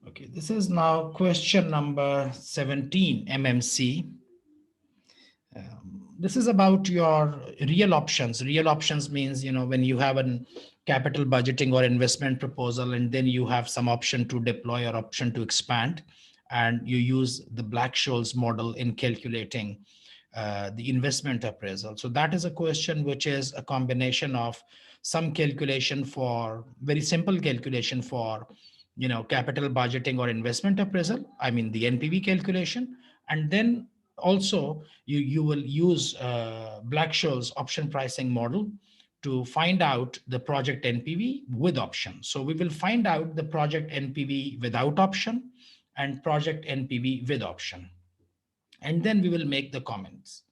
Okay, this is now question number 17, MMC. This is about your real options. Real options means, when you have a capital budgeting or investment proposal, and then you have some option to deploy or option to expand, and you use the Black-Scholes model in calculating the investment appraisal. So that is a question which is a combination of some calculation for very simple calculation for capital budgeting or investment appraisal, I mean the NPV calculation, and then also you will use Black-Scholes option pricing model to find out the project NPV with option. So we will find out the project NPV without option and project NPV with option, and then we will make the comments.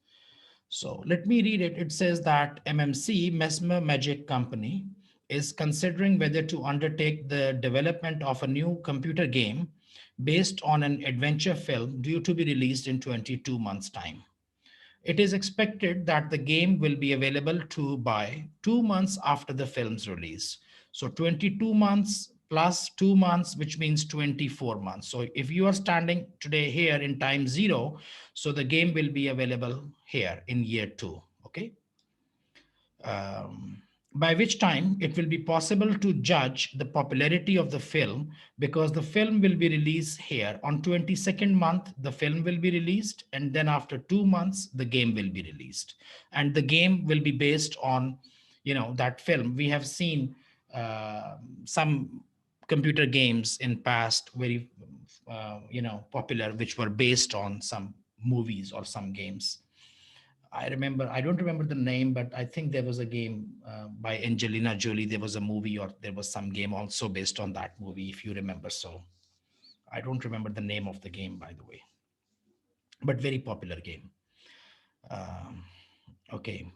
So let me read it. It says that MMC, Mesmer Magic Company, is considering whether to undertake the development of a new computer game based on an adventure film due to be released in 22 months' time. It is expected that the game will be available to buy 2 months after the film's release. So 22 months plus 2 months, which means 24 months. So if you are standing today here in time 0, so the game will be available here in year 2. Okay. Um, by which time it will be possible to judge the popularity of the film, because the film will be released here on 22nd month, the film will be released, and then after 2 months the game will be released, and the game will be based on that film. We have seen some computer games in past very popular, which were based on some movies or some games. I don't remember the name, but I think there was a game by Angelina Jolie. There was a movie, or there was some game also based on that movie, if you remember. So I don't remember the name of the game, by the way, but very popular game. Um, okay.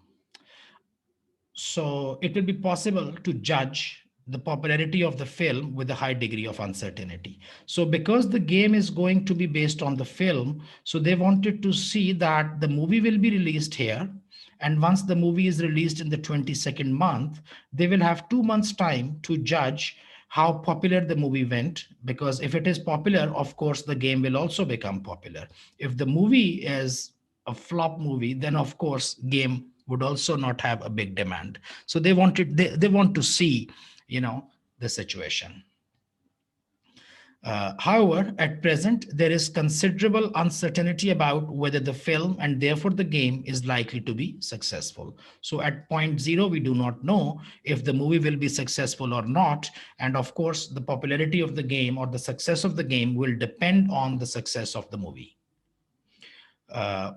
So it will be possible to judge the popularity of the film with a high degree of uncertainty. So because the game is going to be based on the film, so they wanted to see that the movie will be released here. And once the movie is released in the 22nd month, they will have 2 months time to judge how popular the movie went. Because if it is popular, of course, the game will also become popular. If the movie is a flop movie, then of course game would also not have a big demand. So they want to see the situation. However, at present, there is considerable uncertainty about whether the film and therefore the game is likely to be successful. So at point 0, we do not know if the movie will be successful or not. And of course, the popularity of the game or the success of the game will depend on the success of the movie.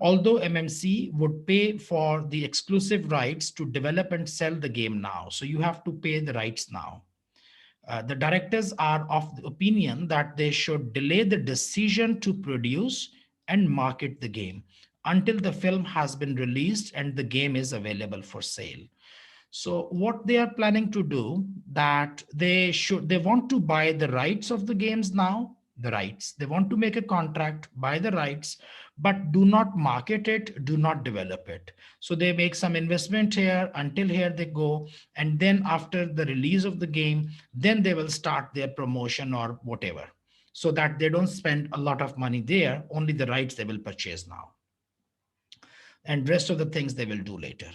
Although MMC would pay for the exclusive rights to develop and sell the game now. So you have to pay the rights now. The directors are of the opinion that they should delay the decision to produce and market the game until the film has been released and the game is available for sale. So what they are planning to do, that they want to buy the rights of the games now, the rights. They want to make a contract, buy the rights, but do not market it, do not develop it. So they make some investment here, until here they go. And then after the release of the game, then they will start their promotion or whatever, so that they don't spend a lot of money there, only the rights they will purchase now. And rest of the things they will do later.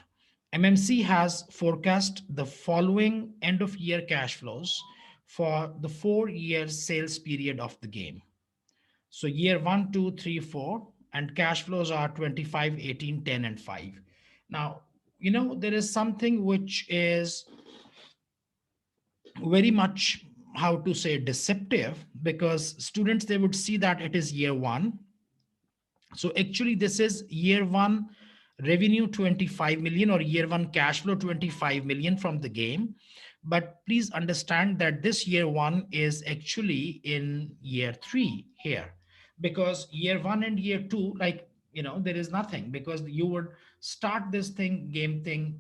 MMC has forecast the following end of year cash flows for the 4-year sales period of the game. So year 1, 2, 3, 4, and cash flows are 25, 18, 10, and 5. Now, there is something which is very much, how to say, deceptive, because students, they would see that it is year 1. So actually this is year 1 revenue 25 million, or year 1 cash flow 25 million from the game. But please understand that this year 1 is actually in year 3 here, because year 1 and year 2, like, there is nothing, because you would start this game thing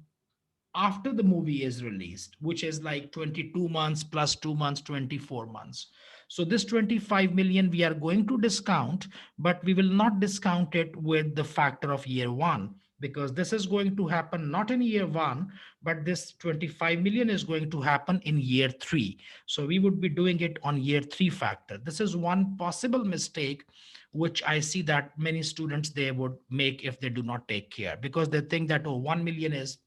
after the movie is released, which is like 22 months plus 2 months, 24 months. So this 25 million we are going to discount, but we will not discount it with the factor of year 1. because this is going to happen not in year one, but this 25 million is going to happen in year three. So we would be doing it on year three factor. This is one possible mistake which I see that many students they would make if they do not take care, because they think that, oh, 1 million is,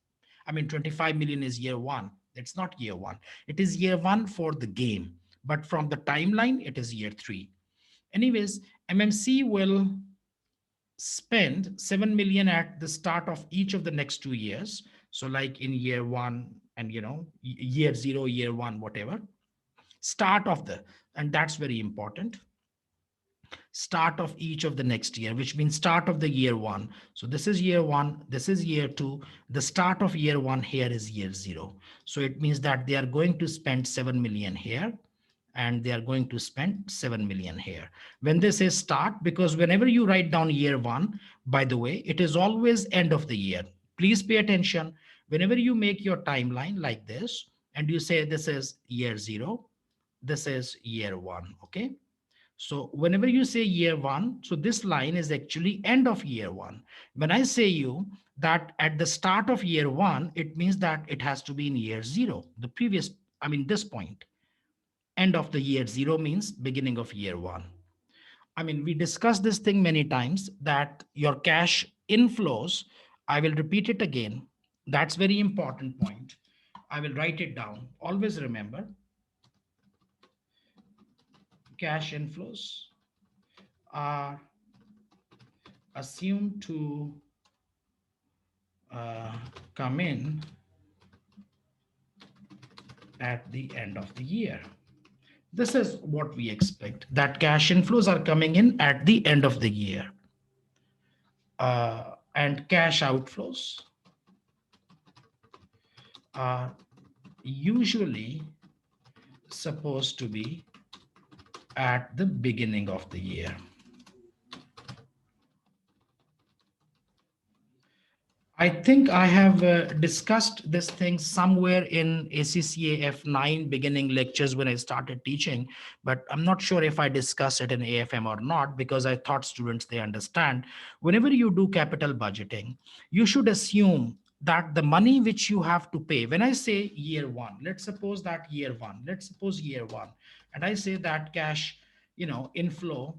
I mean, 25 million is year one. It's not year one. It is year one for the game, but from the timeline, it is year three. Anyways, MMC will spend 7 million at the start of each of the next 2 years. So like in year one and, year zero, year one, whatever, start of the, and that's very important, start of each of the next year, which means start of the year one. So this is year one, this is year two. The start of year one here is year zero. So it means that they are going to spend 7 million here, and they are going to spend 7 million here. When they say start, because whenever you write down year one, by the way, it is always end of the year. Please pay attention. Whenever you make your timeline like this, and you say this is year zero, this is year one, okay? So whenever you say year one, so this line is actually end of year one. When I say you that at the start of year one, it means that it has to be in year zero, the previous, I mean, this point. End of the year zero means beginning of year one. I mean, we discussed this thing many times that your cash inflows, I will repeat it again. That's very important point. I will write it down. Always remember, cash inflows are assumed to uh, come in at the end of the year. This is what we expect, that cash inflows are coming in at the end of the year. And cash outflows are usually supposed to be at the beginning of the year. I think I have discussed this thing somewhere in ACCA F9 beginning lectures when I started teaching, but I'm not sure if I discussed it in AFM or not, because I thought students, they understand. Whenever you do capital budgeting, you should assume that the money which you have to pay, when I say year one, let's suppose that year one, let's suppose year one, and I say that cash, inflow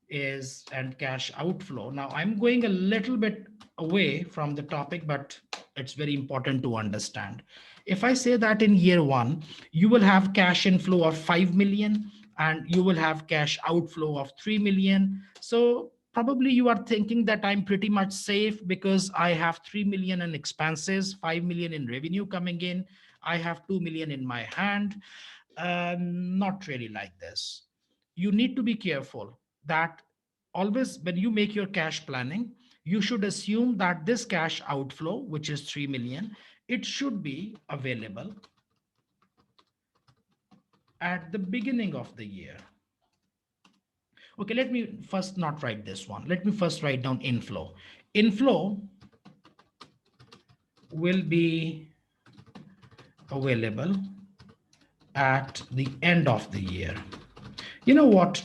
is and cash outflow. Now I'm going a little bit away from the topic, but it's very important to understand. If I say that in year one, you will have cash inflow of 5 million and you will have cash outflow of 3 million. So probably you are thinking that I'm pretty much safe because I have 3 million in expenses, 5 million in revenue coming in. I have 2 million in my hand. Not really like this. You need to be careful that always when you make your cash planning, you should assume that this cash outflow, which is 3 million, it should be available at the beginning of the year. Okay, let me first not write this one. Let me first write down inflow. Inflow will be available at the end of the year. You know what?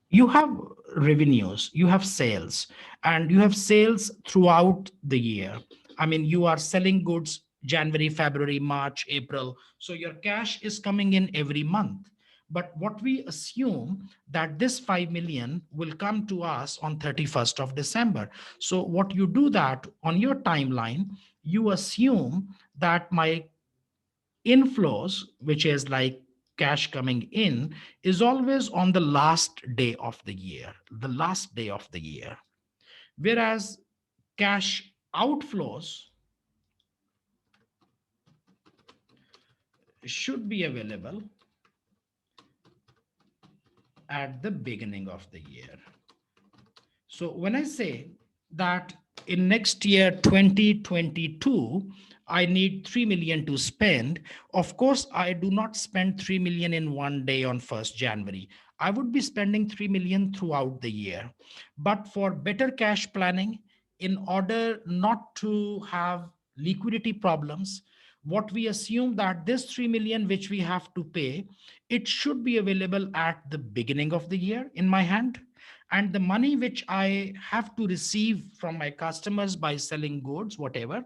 You have revenues, you have sales, and you have sales throughout the year. I mean, you are selling goods January, February, March, April. So your cash is coming in every month. But what we assume that this 5 million will come to us on 31st of December. So what you do that on your timeline, you assume that my inflows, which is like cash coming in, is always on the last day of the year, the last day of the year. Whereas cash outflows should be available at the beginning of the year. So when I say that in next year 2022, I need 3 million to spend, of course, I do not spend 3 million in one day on 1st January. I would be spending 3 million throughout the year. But for better cash planning, in order not to have liquidity problems, what we assume that this 3 million which we have to pay, it should be available at the beginning of the year in my hand. And the money which I have to receive from my customers by selling goods, whatever,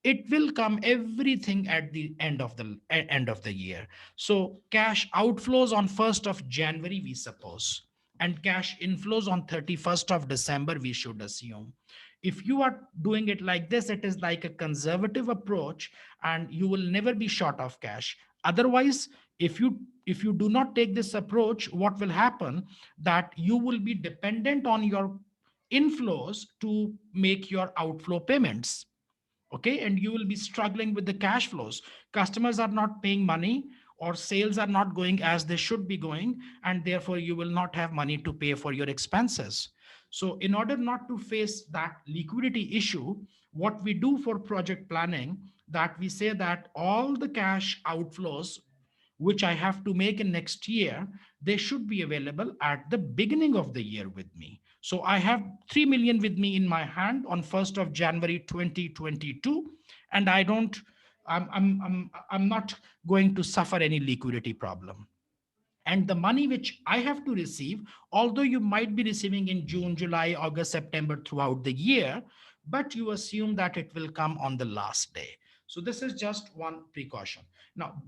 it will come everything at the end of the year. So cash outflows on 1st of January, we suppose, and cash inflows on 31st of December, we should assume. If you are doing it like this, it is like a conservative approach, and you will never be short of cash. Otherwise, if you do not take this approach, what will happen, that you will be dependent on your inflows to make your outflow payments. Okay, and you will be struggling with the cash flows. Customers are not paying money, or sales are not going as they should be going, and therefore you will not have money to pay for your expenses. So in order not to face that liquidity issue, what we do for project planning, that we say that all the cash outflows which I have to make in next year, they should be available at the beginning of the year with me. So I have 3 million with me in my hand on 1st of January 2022, and I'm not going to suffer any liquidity problem. And the money which I have to receive, although you might be receiving in June, July, August, September throughout the year, but you assume that it will come on the last day. So this is just one precaution. Now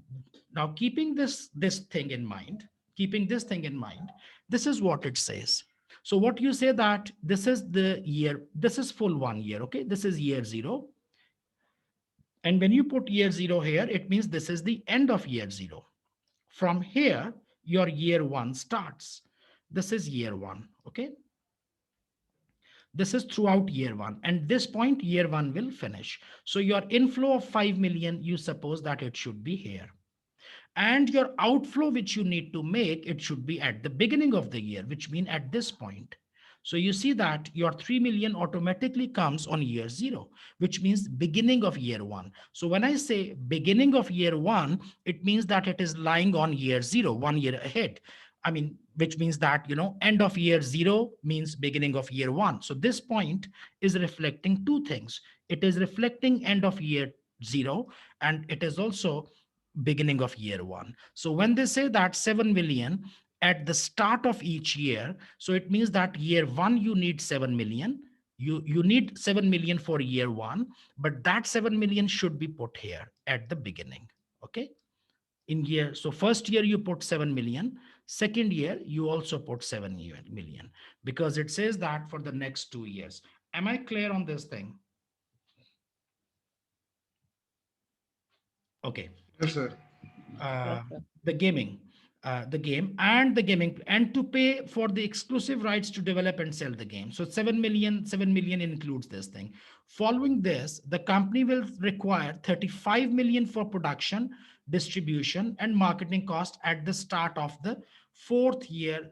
keeping this thing in mind, this is what it says. So what you say, that this is the year, this is full 1 year, okay? This is year zero. And when you put year zero here, it means this is the end of year zero. From here, your year one starts. This is year one, okay? This is throughout year one. And this point, year one will finish. So your inflow of 5 million, you suppose that it should be here. And your outflow, which you need to make, it should be at the beginning of the year, which means at this point. So you see that your 3 million automatically comes on year zero, which means beginning of year one. So when I say beginning of year one, it means that it is lying on year zero, 1 year ahead. I mean, which means that, end of year zero means beginning of year one. So this point is reflecting two things. It is reflecting end of year zero, and it is also beginning of year one. So when they say that 7 million at the start of each year, so it means that year one, you need 7 million. You need 7 million for year one, but that 7 million should be put here at the beginning. Okay. In year, so first year you put 7 million, second year you also put 7 million, because it says that for the next 2 years. Am I clear on this thing? Okay. Yes, sir. uh, the gaming, the gaming, and to pay for the exclusive rights to develop and sell the game. So 7 million includes this thing. Following this, the company will require 35 million for production, distribution, and marketing cost at the start of the 4 year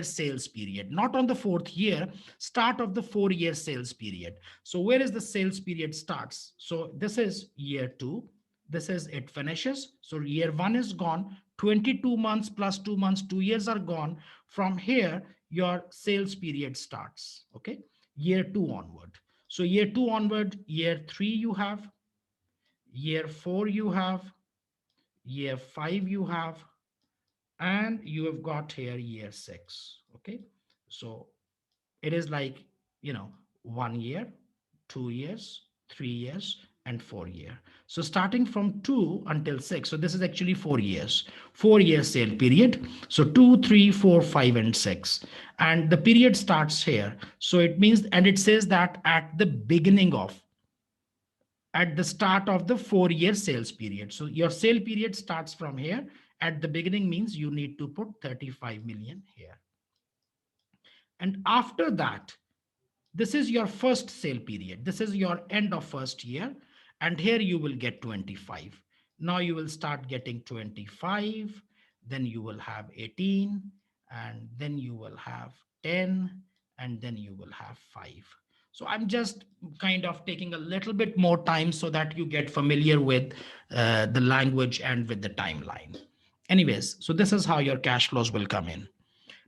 sales period, not on the fourth year, start of the 4 year sales period. So where is the sales period starts? So this is year two, this is it finishes. So year one is gone, 22 months plus 2 months, 2 years are gone. From here, your sales period starts. Okay. Year two onward. So year two onward, year three you have, year four you have, year five you have, and you have got here year six. Okay. So it is like, 1 year, 2 years, 3 years, and 4 year. So starting from 2 until 6, so this is actually 4 years, 4 year sale period. So 2, 3, 4, 5, and 6, and the period starts here. So it means, and it says that at the start of the 4 year sales period. So your sale period starts from here. At the beginning means you need to put 35 million here. And after that, this is your first sale period. This is your end of first year. And here you will get 25. Now you will start getting 25. Then you will have 18. And then you will have 10. And then you will have 5. So I'm just kind of taking a little bit more time so that you get familiar with the language and with the timeline. Anyways, so this is how your cash flows will come in.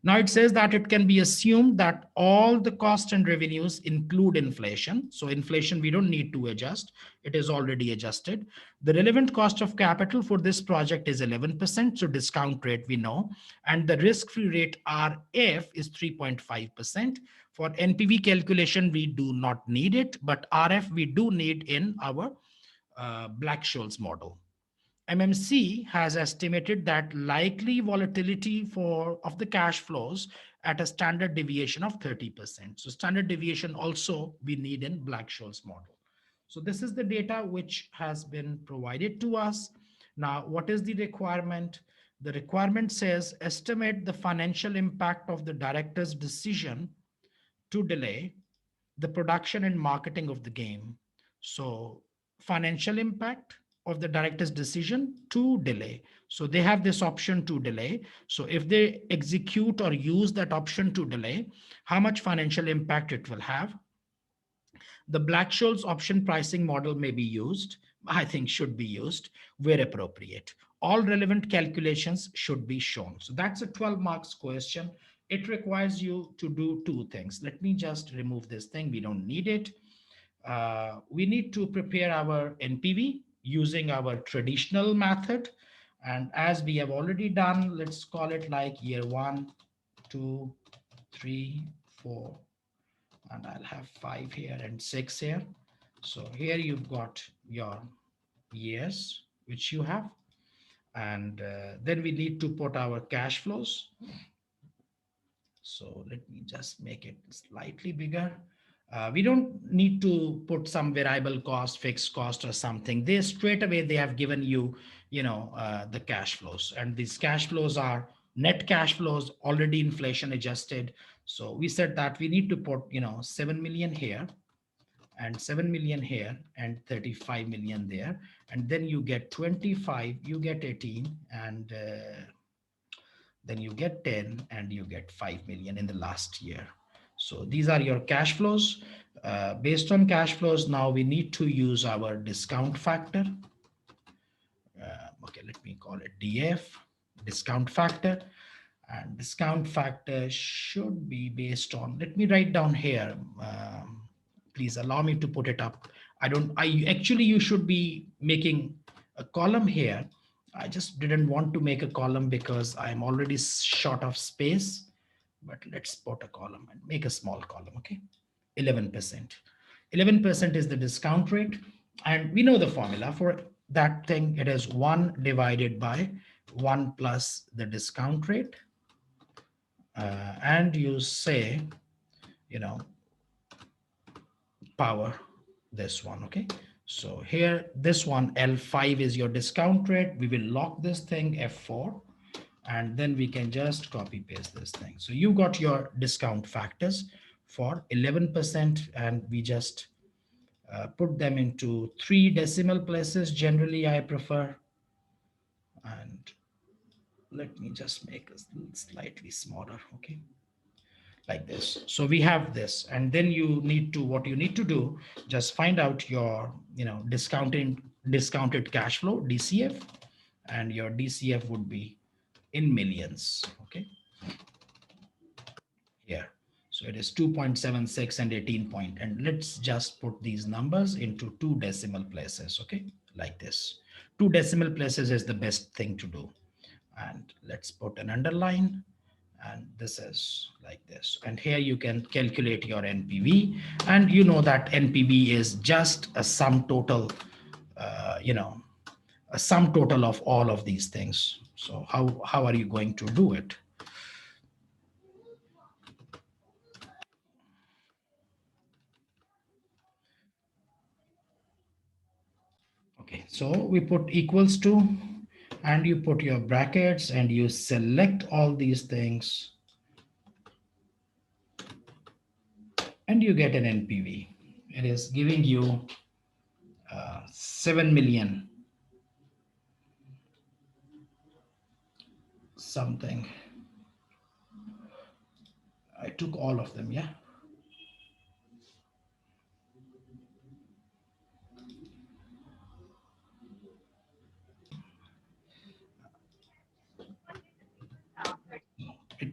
Now it says that it can be assumed that all the cost and revenues include inflation. So inflation, we don't need to adjust. It is already adjusted. The relevant cost of capital for this project is 11%. So discount rate we know. And the risk-free rate RF is 3.5%. For NPV calculation, we do not need it, but RF we do need in our Black-Scholes model. MMC has estimated that likely volatility of the cash flows at a standard deviation of 30%. So standard deviation also we need in Black-Scholes model. So this is the data which has been provided to us. Now, what is the requirement? The requirement says estimate the financial impact of the director's decision to delay the production and marketing of the game. So financial impact of the director's decision to delay. So they have this option to delay. So if they execute or use that option to delay, how much financial impact it will have. The Black-Scholes option pricing model may be used, I think should be used where appropriate. All relevant calculations should be shown. So that's a 12 marks question. It requires you to do two things. Let me just remove this thing. We don't need it. We need to prepare our NPV using our traditional method. And as we have already done, let's call it like year 1, 2, 3, 4, and I'll have 5 here and 6 here. So here you've got your years, which you have. And then we need to put our cash flows. So let me just make it slightly bigger. We don't need to put some variable cost, fixed cost or something. They straight away, they have given you, the cash flows. And these cash flows are net cash flows, already inflation adjusted. So we said that we need to put, 7 million here and 7 million here and 35 million there. And then you get 25, you get 18, and then you get 10 and you get 5 million in the last year. So these are your cash flows. Based on cash flows, now we need to use our discount factor. Okay, let me call it DF, discount factor. And discount factor should be based on, let me write down here. Please allow me to put it up. You should be making a column here. I just didn't want to make a column because I'm already short of space, but let's put a column and make a small column, okay? 11%. 11% is the discount rate. And we know the formula for that thing. It is 1 divided by 1 plus the discount rate. And you say, power this one, okay? So here, this one, L5 is your discount rate. We will lock this thing F4, and then we can just copy paste this thing. So you got your discount factors for 11%, and we just put them into 3 decimal places. Generally, I prefer, and let me just make it slightly smaller, okay? Like this. So we have this, and then what you need to do, just find out your, discounted cash flow, DCF, and your DCF would be in millions, okay? Here. So it is 2.76 and 18 point, and let's just put these numbers into 2 decimal places, okay? Like this. 2 decimal places is the best thing to do. And let's put an underline, and this is like this. And here you can calculate your NPV, and you know that NPV is just a sum total, a sum total of all of these things. So how are you going to do it? Okay, so we put equals to, and you put your brackets, and you select all these things, and you get an NPV. It is giving you 7 million something. I took all of them, yeah.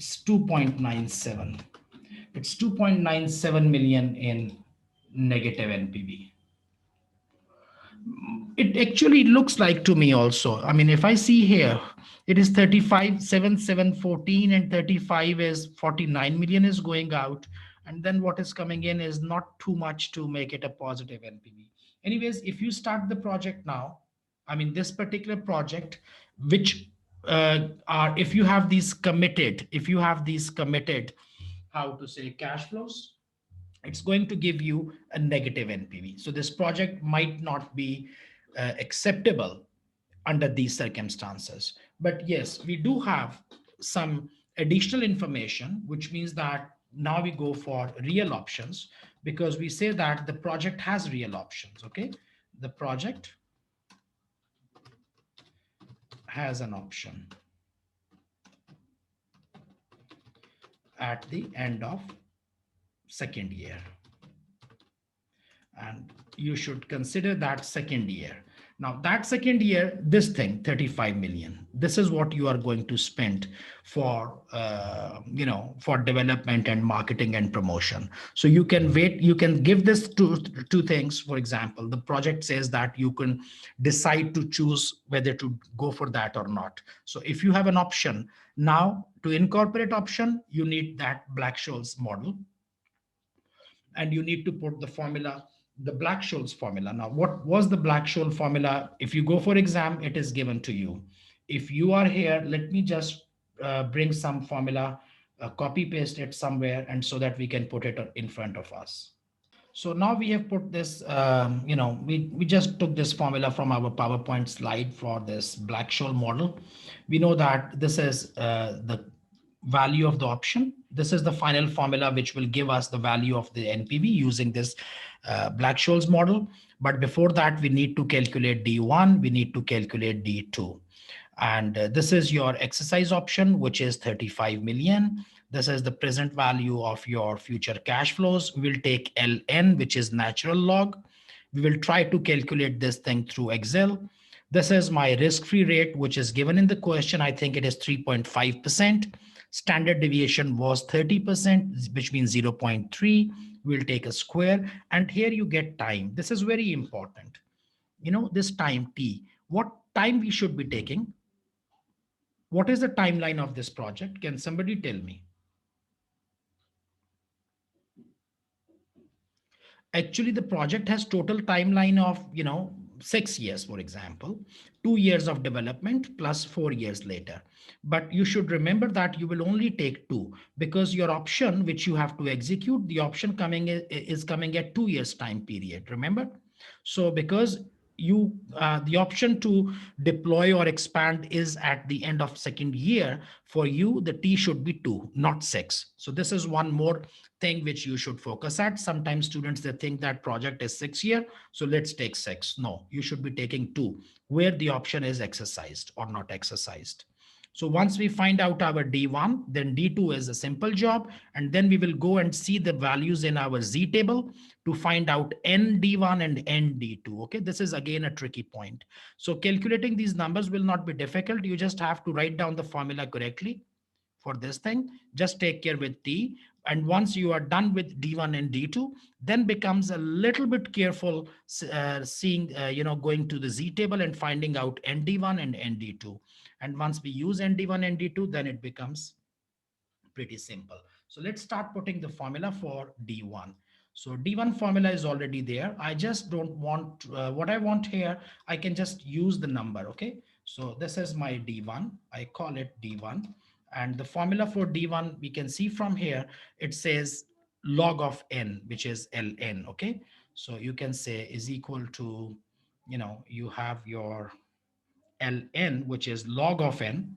It's 2.97. It's 2.97 million in negative NPV. It actually looks like to me also. I mean, if I see here, it is 35, 7, 7, 14, and 35 is 49 million is going out. And then what is coming in is not too much to make it a positive NPV. Anyways, if you start the project now, I mean, this particular project, which are, if you have these committed, how to say, cash flows, it's going to give you a negative NPV. So this project might not be acceptable under these circumstances. But yes, we do have some additional information, which means that now we go for real options, because we say that the project has real options. Okay. The project has an option at the end of second year, and you should consider that second year. Now that second year, this thing 35 million, this is what you are going to spend for for development and marketing and promotion. So you can wait, you can give this two things. For example, the project says that you can decide to choose whether to go for that or not. So if you have an option, now to incorporate option, you need that Black-Scholes model, and you need to put the formula, the Black-Scholes formula. Now, what was the Black-Scholes formula? If you go for exam, it is given to you. If you are here, let me just bring some formula, copy paste it somewhere, and so that we can put it in front of us. So now we have put this, we just took this formula from our PowerPoint slide for this Black-Scholes model. We know that this is the value of the option. This is the final formula which will give us the value of the NPV using this Black-Scholes model. But before that, we need to calculate D1, we need to calculate D2. And this is your exercise option, which is 35 million. This is the present value of your future cash flows. We will take LN, which is natural log. We will try to calculate this thing through Excel. This is my risk-free rate, which is given in the question. I think it is 3.5%. Standard deviation was 30%, which means 0.3. We'll take a square. And here you get time. This is very important. This time T, what time we should be taking? What is the timeline of this project? Can somebody tell me? Actually, the project has total timeline of 6 years, for example, 2 years of development plus 4 years later. But you should remember that you will only take two, because your option which you have to execute, the option is coming at 2 years time period, remember? So because the option to deploy or expand is at the end of second year, for you the T should be 2, not 6. So this is one more thing which you should focus at. Sometimes students, they think that project is 6 year, so let's take 6. No, you should be taking 2, where the option is exercised or not exercised. So once we find out our D1, then D2 is a simple job. And then we will go and see the values in our Z table to find out ND1 and ND2. Okay, this is again a tricky point. So calculating these numbers will not be difficult. You just have to write down the formula correctly for this thing. Just take care with T. And once you are done with D1 and D2, then becomes a little bit careful seeing, going to the Z table and finding out ND1 and ND2. And once we use ND1 and ND2, then it becomes pretty simple. So let's start putting the formula for D1. So D1 formula is already there. I just don't want, what I want here, I can just use the number, okay? So this is my D1, I call it D1. And the formula for D1, we can see from here, it says log of N, which is Ln, okay? So you can say is equal to, you have your Ln, which is log of N.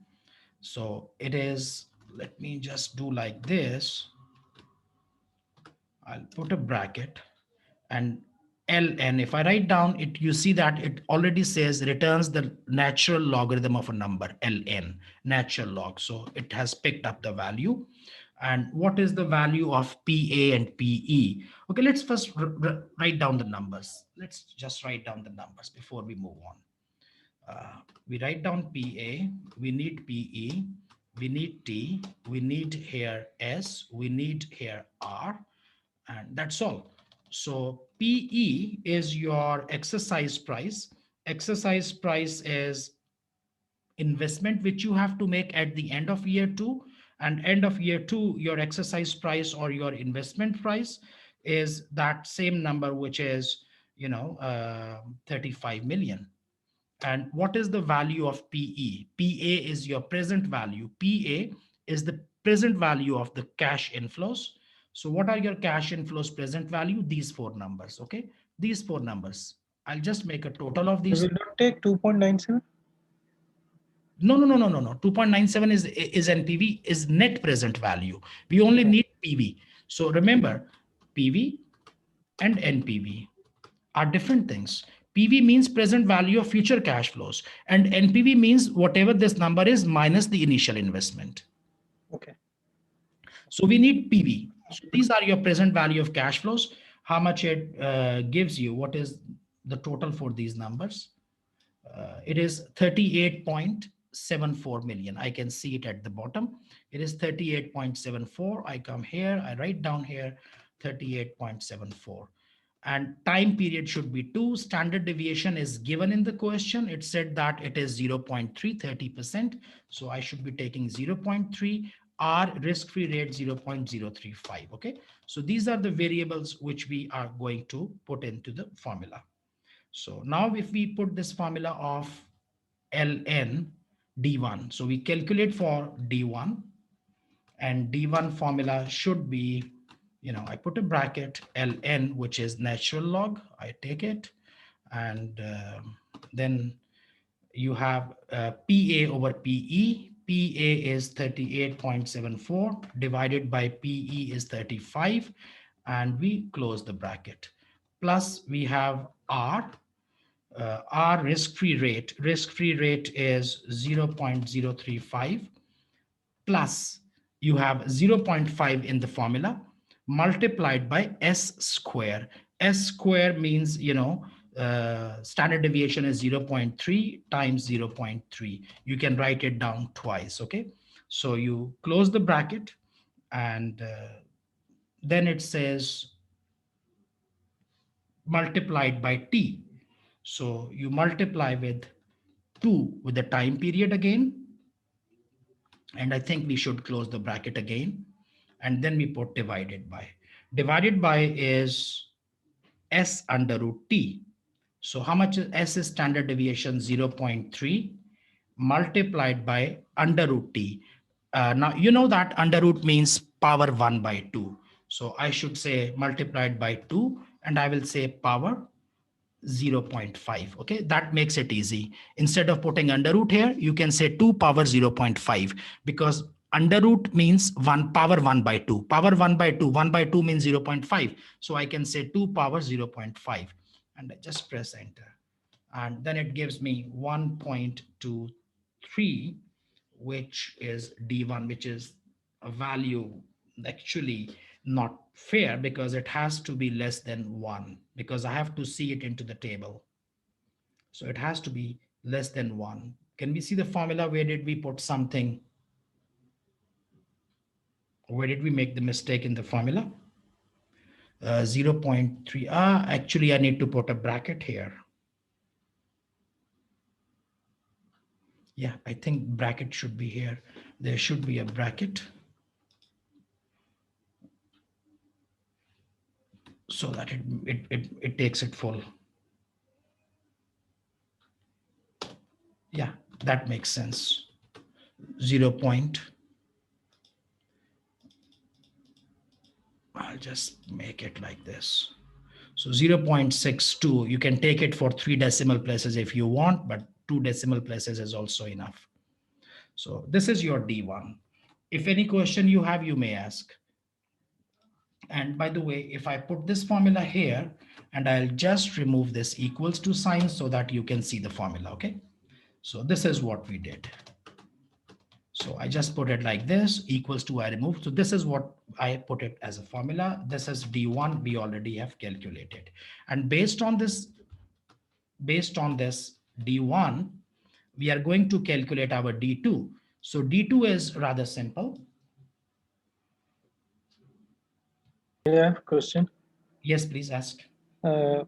So it is, let me just do like this. I'll put a bracket and ln. If I write down it, you see that it already says returns the natural logarithm of a number, ln, natural log. So it has picked up the value. And what is the value of PA and PE? Okay, let's first write down the numbers. Let's just write down the numbers before we move on. We write down PA, we need PE, we need T, we need here S, we need here R, and that's all. So PE is your exercise price. Exercise price is investment which you have to make at the end of year two, and end of year two, your exercise price or your investment price is that same number, which is 35 million. And what is the value of PE? PA is your present value. PA is the present value of the cash inflows. So what are your cash inflows present value? These four numbers. Okay, these four numbers. I'll just make a total of We these. will not take 2.97. No. 2.97 is NPV, is net present value. We only Okay. need PV. So remember, PV and NPV are different things. PV means present value of future cash flows, and NPV means whatever this number is minus the initial investment. Okay. So we need PV. So these are your present value of cash flows, how much it gives you, what is the total for these numbers. It is 38.74 million. I can see it at the bottom. It is 38.74. I come here, I write down here 38.74. And time period should be 2. Standard deviation is given in the question. It said that it is 0.3, 30%. So I should be taking 0.3. R, risk-free rate 0.035. Okay. So these are the variables which we are going to put into the formula. So now if we put this formula of ln d1, so we calculate for d1, and d1 formula should be, I put a bracket ln, which is natural log. I take it, and then you have PA over PE. PA is 38.74 divided by PE is 35, and we close the bracket. Plus we have R. Our risk-free rate is 0.035, plus you have 0.5 in the formula, multiplied by S square. S square means, standard deviation is 0.3 times 0.3. You can write it down twice. Okay. So you close the bracket, and then it says multiplied by T. So you multiply with 2 with the time period again. And I think we should close the bracket again. And then we put divided by. Divided by is S under root T. So how much is S is standard deviation? 0.3 multiplied by under root T. Now, you know that under root means power 1 by 2. So I should say multiplied by 2, and I will say power 0.5. Okay, that makes it easy. Instead of putting under root here, you can say 2 power 0.5, because under root means 1 power 1 by 2. Power 1 by 2, 1 by 2 means 0.5. So I can say 2 power 0.5, and I just press enter. And then it gives me 1.23, which is D1, which is a value actually not fair, because it has to be less than 1, because I have to see it into the table. So it has to be less than 1. Can we see the formula? Where did we put something? Where did we make the mistake in the formula? 0.3. Actually, I need to put a bracket here. Yeah, I think bracket should be here. There should be a bracket, so that it takes it full. Yeah, that makes sense. 0 point. I'll just make it like this. So 0.62, you can take it for 3 decimal places if you want, but 2 decimal places is also enough. So this is your D1. If any question you have, you may ask. And by the way, if I put this formula here, and I'll just remove this equals to sign so that you can see the formula. Okay. So this is what we did. So I just put it like this, equals to I removed. So this is what I put it as a formula. This is D1 we already have calculated. And based on this D1, we are going to calculate our D2. So D2 is rather simple. Yeah, question. Yes, please ask. Uh,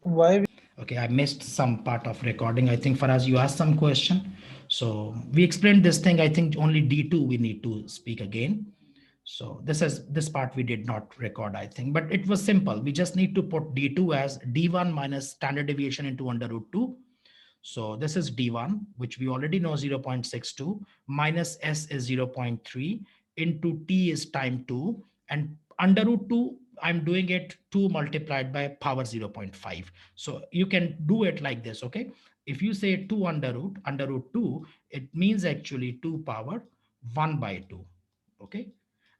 why? Okay, I missed some part of recording. I think Faraz, you asked some question. So we explained this thing. I think only D2 we need to speak again. So this part we did not record, I think, but it was simple. We just need to put D2 as D1 minus standard deviation into under root 2. So this is D1, which we already know 0.62, minus S is 0.3, into T is time 2, and under root 2, I'm doing it 2 multiplied by power 0.5. So you can do it like this, okay? If you say 2 under root 2, it means actually 2 power 1 by 2, okay?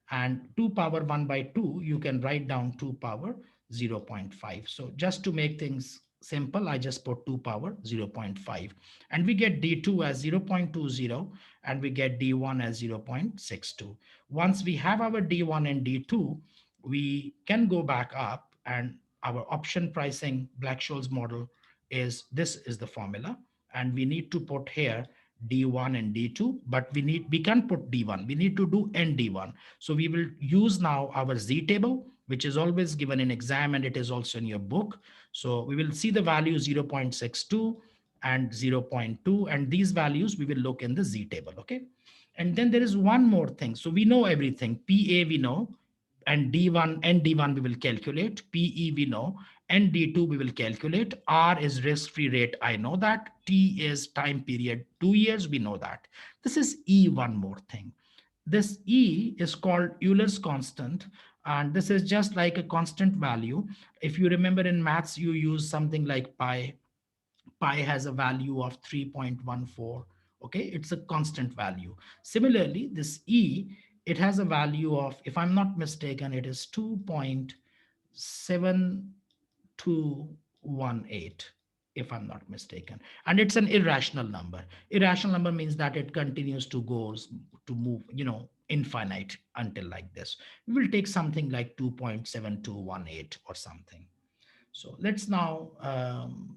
And 2 power 1 by 2, you can write down 2 power 0.5. So just to make things simple, I just put 2 power 0.5. And we get D2 as 0.20 and we get D1 as 0.62. Once we have our D1 and D2, we can go back up, and our option pricing Black-Scholes model is, this is the formula. And we need to put here D1 and D2, but we can't put D1. We need to do ND1. So we will use now our Z table, which is always given in exam, and it is also in your book. So we will see the value 0.62 and 0.2, and these values we will look in the Z table, okay? And then there is one more thing. So we know everything. PA we know, and D1 and D1 we will calculate. PE we know, and D2 we will calculate. R is risk-free rate, I know that. T is time period, 2 years, we know that. This is E, one more thing. This E is called Euler's constant, and this is just like a constant value. If you remember in maths, you use something like pi. Pi has a value of 3.14. Okay, it's a constant value. Similarly, this E, it has a value of, if I'm not mistaken, it is 2.7218, if I'm not mistaken. And it's an irrational number. Irrational number means that it continues to move, infinite until like this. We will take something like 2.7218 or something. So let's now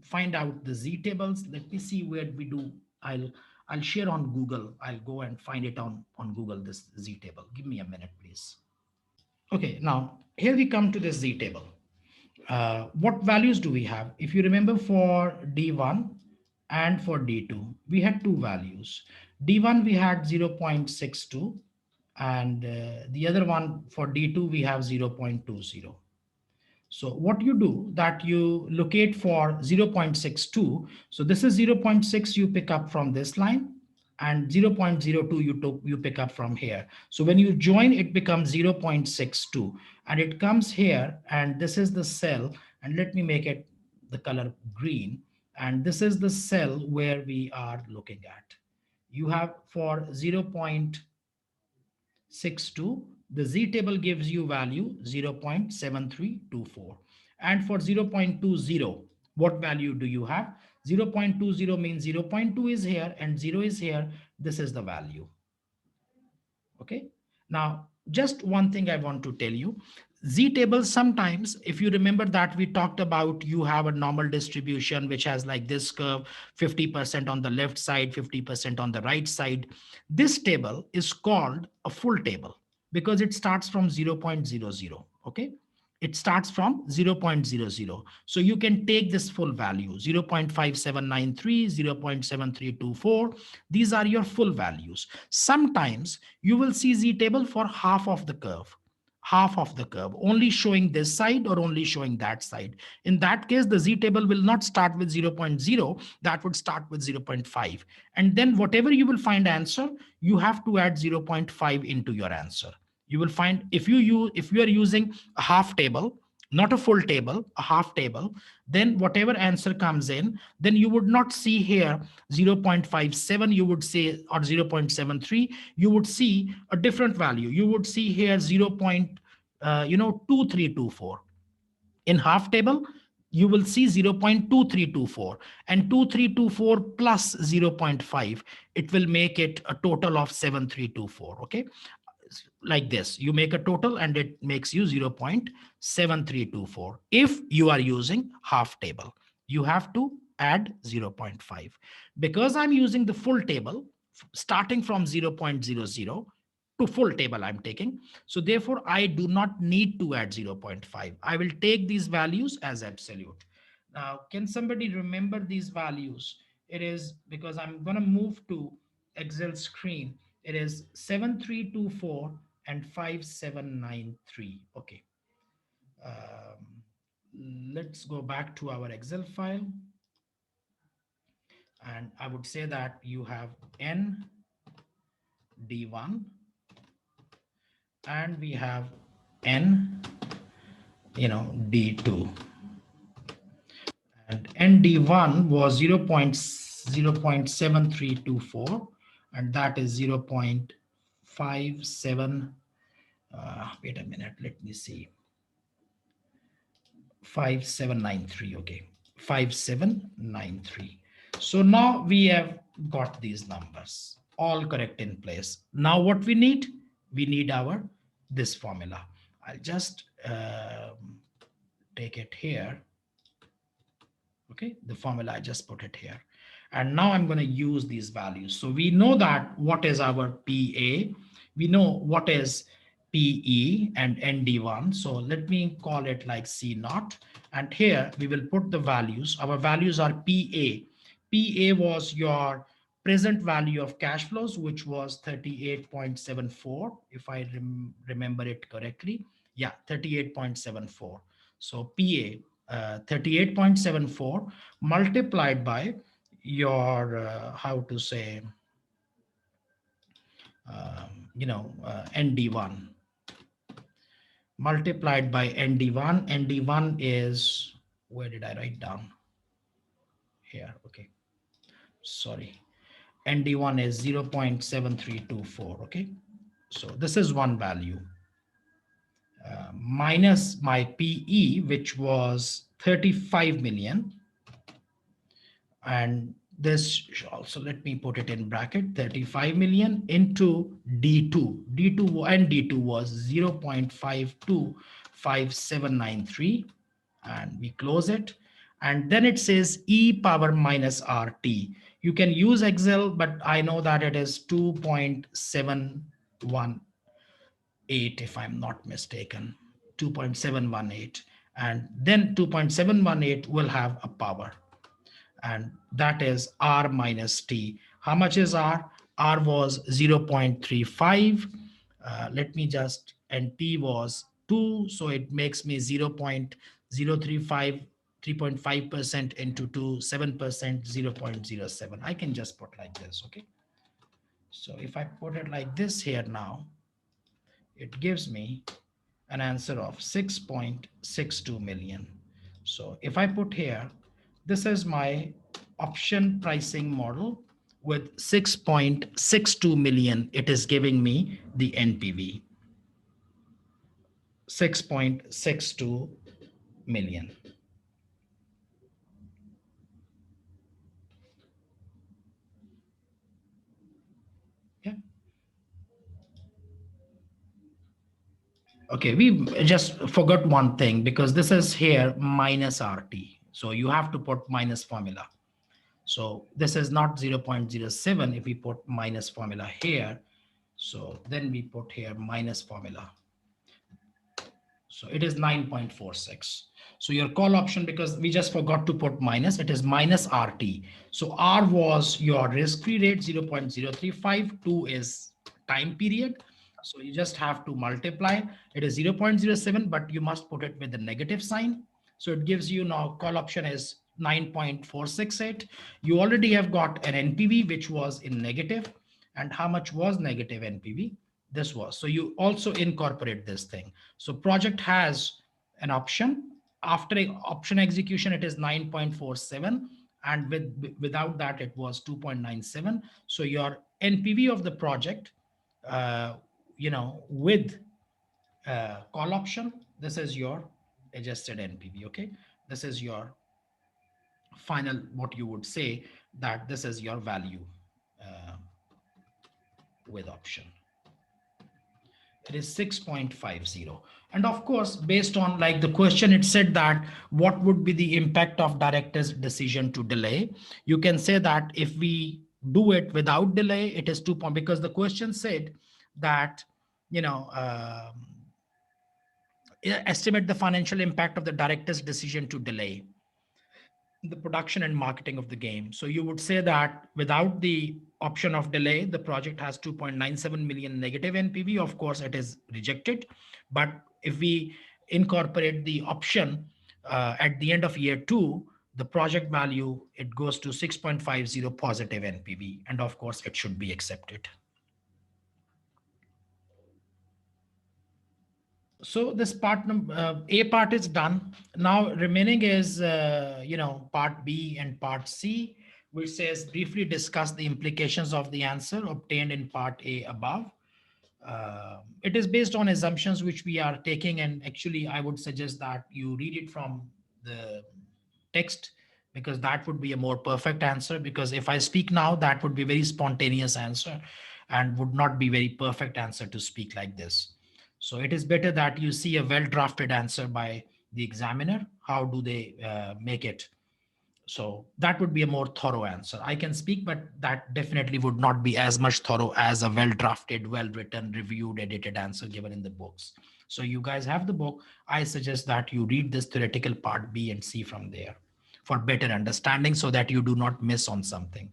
find out the Z tables. Let me see where we do. I'll share on Google. I'll go and find it on Google, this Z table. Give me a minute, please. Okay, now here we come to this Z table. What values do we have? If you remember, for D1 and for D2, we had two values. D1 we had 0.62, and the other one for D2 we have 0.20. So what you do, that you locate for 0.62. So this is 0.6 you pick up from this line, and 0.02 you pick up from here. So when you join, it becomes 0.62, and it comes here, and this is the cell, and let me make it the color green. And this is the cell where we are looking at. You have for 0.62, the Z table gives you value 0.7324. And for 0.20, what value do you have? 0.20 means 0.2 is here and 0 is here. This is the value. Okay. Now, just one thing I want to tell you. Z tables, sometimes, if you remember that we talked about, you have a normal distribution which has like this curve, 50% on the left side, 50% on the right side. This table is called a full table because it starts from 0.00. Okay. It starts from 0.00. So you can take this full value, 0.5793, 0.7324. These are your full values. Sometimes you will see Z table for half of the curve, only showing this side or only showing that side. In that case, the Z table will not start with 0.0, that would start with 0.5. And then whatever you will find answer, you have to add 0.5 into your answer. You will find, if you are using a half table, not a full table, a half table, then whatever answer comes in, then you would not see here 0.57, you would say, or 0.73, you would see a different value. You would see here 0.2324. In half table, you will see 0.2324, and 2324 plus 0.5, it will make it a total of 7324. Okay, like this, you make a total and it makes you 0.7324. If you are using half table, you have to add 0.5. Because I'm using the full table, starting from 0.00 to full table I'm taking. So therefore, I do not need to add 0.5. I will take these values as absolute. Now, can somebody remember these values? It is because I'm going to move to Excel screen. It is 7324 and 5793. Okay. Let's go back to our Excel file. And I would say that you have N D1 and we have N, D2. And ND1 was 0.7324, and that is 0.57. Wait a minute, let me see. 5793. Okay, 5793. So now we have got these numbers all correct in place. Now what we need our this formula. I'll just take it here. Okay, the formula, I just put it here. And now I'm going to use these values. So we know that what is our PA, we know what is PE and ND1. So let me call it like C naught. And here we will put the values. Our values are PA. PA was your present value of cash flows, which was 38.74, if I remember it correctly. Yeah, 38.74. So PA 38.74 multiplied by your how to say ND1 multiplied by ND1. ND1 is, where did I write down? Here. Okay, sorry. ND1 is 0.7324. Okay, so this is one value. Minus my PE, which was 35 million. And this also, let me put it in bracket, 35 million into D2. D2 was 0.525793. And we close it. And then it says E power minus RT. You can use Excel, but I know that it is 2.718, if I'm not mistaken, 2.718. And then 2.718 will have a power, and that is R minus T. How much is R? R was 0.35. Let me just, and T was 2. So it makes me 0.035, 3.5% into 2, 7%, 0.07. I can just put like this, okay? So if I put it like this here now, it gives me an answer of 6.62 million. So if I put here, this is my option pricing model with 6.62 million. It is giving me the NPV, 6.62 million. Yeah. Okay, we just forgot one thing, because this is here minus RT. So you have to put minus formula. So this is not 0.07. If we put minus formula here, so then we put here minus formula. So it is 9.46. So your call option, because we just forgot to put minus, it is minus RT. So R was your risk-free rate, 0.035. 2 is time period. So you just have to multiply. It is 0.07, but you must put it with the negative sign. So it gives you now call option is 9.468. You already have got an NPV, which was in negative. And how much was negative NPV? This was. So you also incorporate this thing. So project has an option. After option execution, it is 9.47. And without that, it was 2.97. So your NPV of the project, with call option, this is your adjusted NPV. Okay, this is your final, what you would say that this is your value with option. It is 6.50. And of course, based on like the question, it said that what would be the impact of director's decision to delay? You can say that if we do it without delay, it is 2 point, because the question said that, you know, estimate the financial impact of the director's decision to delay the production and marketing of the game. So you would say that without the option of delay, the project has 2.97 million negative NPV. Of course, it is rejected. But if we incorporate the option at the end of year 2, the project value, it goes to 6.50 positive NPV. And of course, it should be accepted. So this A part is done. Now remaining is, part B and part C, which says briefly discuss the implications of the answer obtained in part A above. It is based on assumptions which we are taking, and actually I would suggest that you read it from the text, because that would be a more perfect answer. Because if I speak now, that would be very spontaneous answer and would not be very perfect answer to speak like this. So it is better that you see a well drafted answer by the examiner. How do they make it? So that would be a more thorough answer. I can speak, but that definitely would not be as much thorough as a well drafted, well written, reviewed, edited answer given in the books. So you guys have the book. I suggest that you read this theoretical part B and C from there for better understanding, so that you do not miss on something.